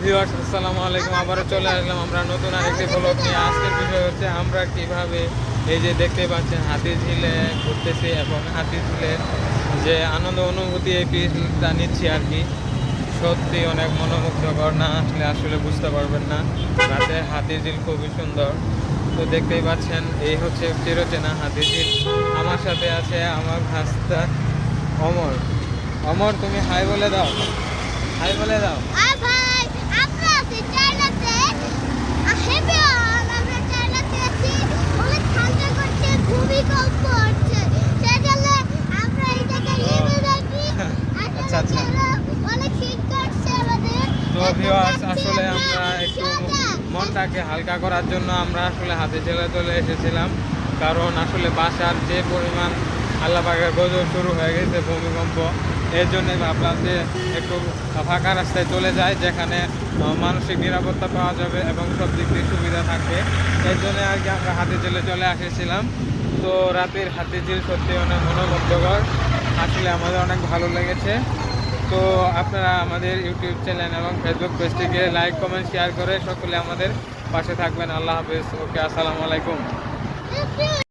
Viewers আসসালামু আলাইকুম, আবারও চলে আসলাম আমরা নতুন আরেকটি ব্লগ নিয়ে। আজকের বিষয় হচ্ছে আমরা কিভাবে এই যে দেখতে পাচ্ছেন হাতিঝিলে ঘুরতেছি এবং হাতিঝিলের যে আনন্দ অনুভূতি এই ফিলটা নিচ্ছি আর কি। সত্যি অনেক মনোমুগ্ধকর, না আসলে আসলে বুঝতে পারবেন না। রাতে হাতিঝিল খুবই সুন্দর। তো দেখতেই পাচ্ছেন এই হচ্ছে চিরচেনা হাতিঝিল। আমার সাথে আছে আমার ভাস্তা অমর। অমর, তুমি হাই বলে দাও, হাই বলে দাও। আচ্ছা আচ্ছা। তো ভিউয়ার্স আসলে আমরা একটু মনটাকে হালকা করার জন্য আমরা আসলে হাতিঝিলে চলে এসেছিলাম। কারণ আসলে বাসার যে পরিমাণ আল্লাহবাগের গজব শুরু হয়ে গেছে, ভূমিকম্প, এর জন্যে ভাবলাম যে একটু ফাঁকা রাস্তায় চলে যায়, যেখানে মানসিক নিরাপত্তা পাওয়া যাবে এবং সব দিক দিয়ে সুবিধা থাকবে। এর জন্য আর কি আমরা হাতিঝিলে চলে এসেছিলাম। তো রাতের হাতিঝিল সত্যি অনেক মনোমুগ্ধকর, আসলে আমাদের অনেক ভালো লেগেছে। তো আপনারা আমাদের ইউটিউব চ্যানেল এবং ফেসবুক পেজটিকে লাইক কমেন্ট শেয়ার করে সকলে আমাদের পাশে থাকবেন। আল্লাহ হাফেজ। ওকে, আসসালামু আলাইকুম।